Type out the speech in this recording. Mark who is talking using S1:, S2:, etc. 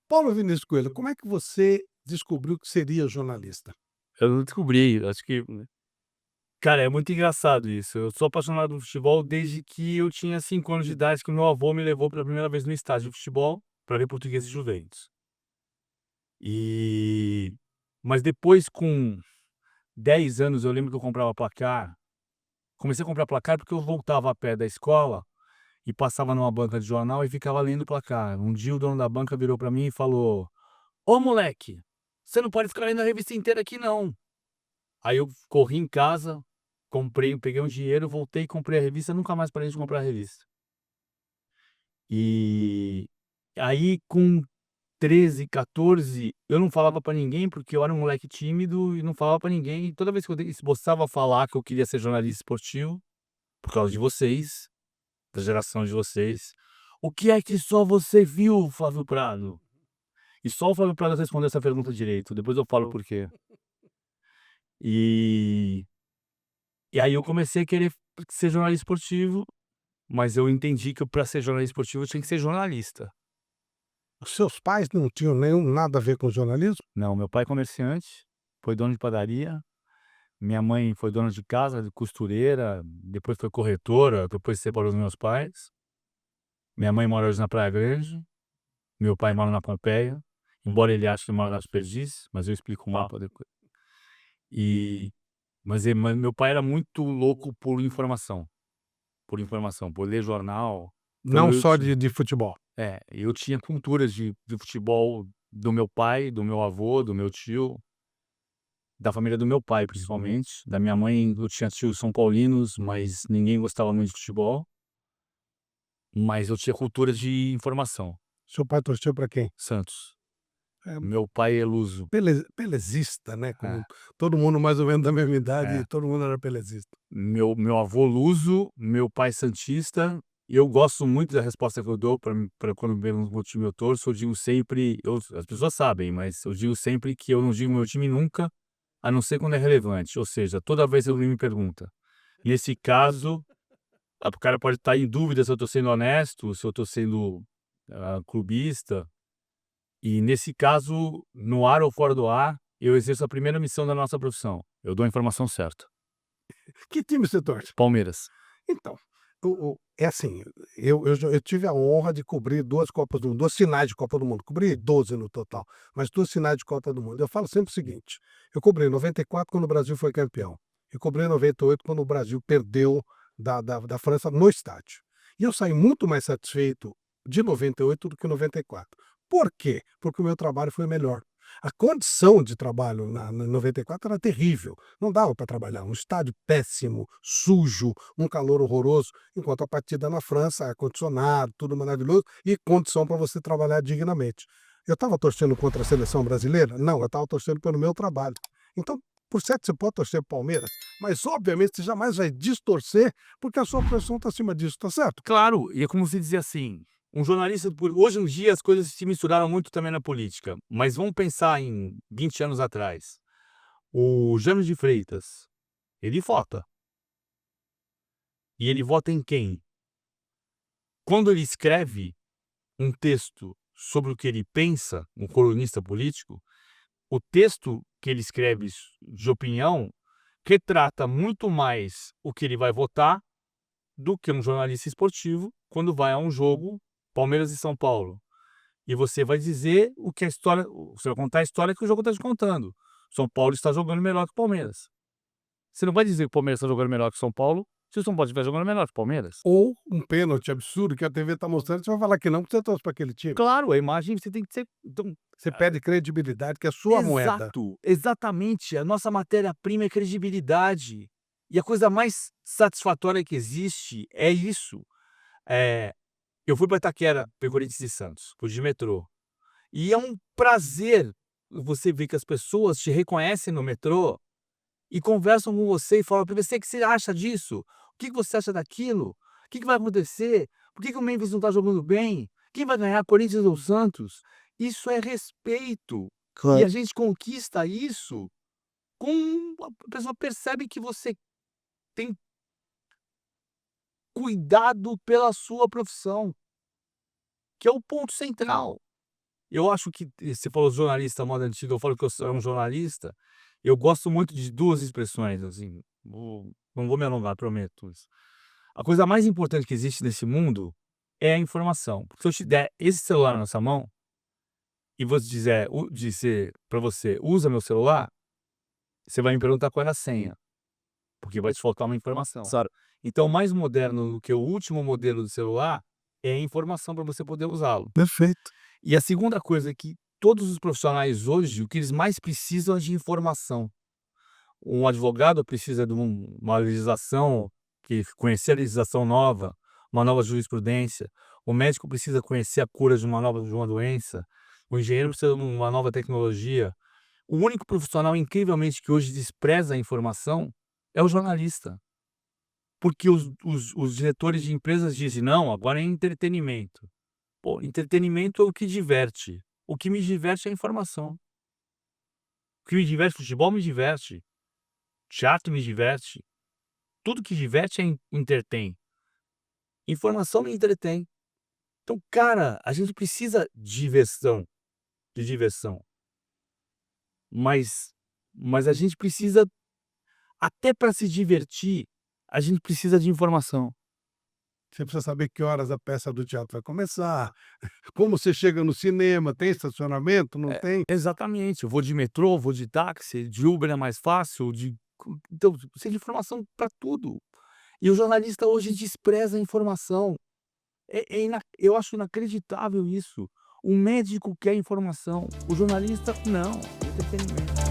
S1: Paulo Vinícius Coelho, como é que você descobriu que seria jornalista?
S2: Eu não descobri, acho que cara, é muito engraçado isso. Eu sou apaixonado por futebol desde que eu tinha 5 anos de idade, que o meu avô me levou pela primeira vez no estádio de futebol para ver Portuguesa e Juventus. E mas depois com 10 anos eu lembro que eu comprava placar. Comecei a comprar placar porque eu voltava a pé da escola e passava numa banca de jornal e ficava lendo o placar. Um dia o dono da banca virou para mim e falou: "Ô moleque, você não pode ficar lendo a revista inteira aqui não". Aí eu corri em casa, peguei um dinheiro, voltei e comprei a revista, nunca mais parei de comprar a revista. E aí com 13, 14, eu não falava pra ninguém, porque eu era um moleque tímido e não falava pra ninguém, e toda vez que eu esboçava falar que eu queria ser jornalista esportivo, por causa de vocês, da geração de vocês: "O que é que só você viu, Flávio Prado?". E só o Flávio Prado respondeu essa pergunta direito, depois eu falo por quê. E e aí eu comecei a querer ser jornalista esportivo. Mas eu entendi que para ser jornalista esportivo eu tinha que ser jornalista.
S1: Os seus pais não tinham nenhum nada a ver com jornalismo?
S2: Não, meu pai é comerciante, foi dono de padaria, minha mãe foi dona de casa, de costureira, depois foi corretora, depois se separou dos meus pais. Minha mãe mora hoje na Praia Grande, meu pai mora na Pompeia, embora ele ache que mora nas Perdizes, mas eu explico o mapa depois. E mas meu pai era muito louco por informação, por ler jornal, então
S1: Não só de futebol?
S2: eu tinha culturas de futebol do meu pai, do meu avô, do meu tio. Da família do meu pai, principalmente. Da minha mãe, eu tinha tios são paulinos, mas ninguém gostava muito de futebol. Mas eu tinha cultura de informação.
S1: Seu pai torceu para quem?
S2: Santos.
S1: É,
S2: Meu pai é luso.
S1: pelezista, né,
S2: É,
S1: como todo mundo mais ou menos da mesma idade,
S2: é.
S1: todo mundo era pelezista.
S2: Meu avô luso, meu pai santista. E eu gosto muito da resposta que eu dou para quando me perguntam qual time eu torço. Eu digo sempre, as pessoas sabem, mas eu digo sempre que eu não digo meu time nunca, a não ser quando é relevante. Ou seja, toda vez que alguém me pergunta. Nesse caso, o cara pode estar em dúvida se eu estou sendo honesto, se eu estou sendo, clubista, e nesse caso, no ar ou fora do ar, eu exerço a primeira missão da nossa profissão, eu dou a informação certa.
S1: Que time você torce?
S2: Palmeiras.
S1: Então, o é assim, eu tive a honra de cobrir 2 Copas do Mundo, 2 finais de Copa do Mundo, cobri 12 no total, mas 2 finais de Copa do Mundo. Eu falo sempre o seguinte: eu cobri 94 quando o Brasil foi campeão, e cobri 98 quando o Brasil perdeu da França no estádio. E eu saí muito mais satisfeito de 98 do que 94. Por quê? Porque o meu trabalho foi melhor. A condição de trabalho na 94 era terrível, não dava para trabalhar, um estádio péssimo, sujo, um calor horroroso, enquanto a partida na França, ar-condicionado, tudo maravilhoso e condição para você trabalhar dignamente. Eu estava torcendo contra a seleção brasileira? Não, eu estava torcendo pelo meu trabalho. Então, por certo, você pode torcer para o Palmeiras, mas obviamente você jamais vai distorcer, porque a sua profissão está acima disso, tá certo?
S2: Claro, e é como se dizer assim, um jornalista por hoje em dia as coisas se misturaram muito também na política, mas vamos pensar em 20 anos atrás. O Jânio de Freitas, ele vota, e ele vota em quem? Quando ele escreve um texto sobre o que ele pensa, um colunista político, o texto que ele escreve de opinião retrata muito mais o que ele vai votar do que um jornalista esportivo quando vai a um jogo Palmeiras e São Paulo. E você vai dizer o que a história, você vai contar a história que o jogo está te contando. São Paulo está jogando melhor que o Palmeiras. Você não vai dizer que o Palmeiras está jogando melhor que o São Paulo se o São Paulo estiver jogando melhor que o Palmeiras.
S1: Ou um pênalti absurdo que a TV está mostrando, você vai falar que não, porque você torce para aquele time.
S2: Claro, a imagem você tem que ser. Então,
S1: Você perde credibilidade, que é a sua moeda.
S2: exato, exatamente. A nossa matéria-prima é credibilidade. E a coisa mais satisfatória que existe é isso. Eh, eu fui para Itaquera ver Corinthians e Santos, fui de metrô. E é um prazer você ver que as pessoas te reconhecem no metrô e conversam com você e falam para você: "O que você acha disso? O que você acha daquilo? O que vai acontecer? Por que o Memphis não está jogando bem? Quem vai ganhar, Corinthians ou Santos?". Isso é respeito. E
S1: Claro.
S2: a gente conquista isso com a pessoa percebe que você tem cuidado pela sua profissão, que é o ponto central. Eu acho que você falou jornalista moda antiga, eu falo que eu sou um jornalista, eu gosto muito de 2 expressões, assim, não vou me alongar, prometo isso. A coisa mais importante que existe nesse mundo é a informação, porque se eu te der esse celular na sua mão e vou dizer para você: "Usa meu celular", você vai me perguntar qual é a senha, porque vai te faltar uma informação.
S3: Claro.
S2: Então mais moderno do que o último modelo do celular é a informação para você poder usá-lo.
S1: Perfeito.
S2: E a segunda coisa é que todos os profissionais hoje, o que eles mais precisam é de informação. Um advogado precisa de uma legislação, que conhecer a legislação nova, uma nova jurisprudência. O médico precisa conhecer a cura de uma doença. O engenheiro precisa de uma nova tecnologia. O único profissional, incrivelmente, que hoje despreza a informação é o jornalista. Porque os diretores de empresas dizem: "Não, agora é entretenimento". Pô, entretenimento é o que diverte. O que me diverte é a informação. O que me diverte, futebol me diverte, teatro me diverte, tudo que diverte entretém. Informação me entretém. Então, cara, a gente precisa de diversão, mas a gente precisa, até para se divertir, a gente precisa de informação.
S1: Você precisa saber que horas a peça do teatro vai começar, como você chega no cinema, tem estacionamento, não tem?
S2: Exatamente, eu vou de metrô, vou de táxi, de Uber é mais fácil, então, precisa de informação para tudo. E o jornalista hoje despreza a informação. Eu acho inacreditável isso. O médico quer informação, o jornalista não, entretenimento.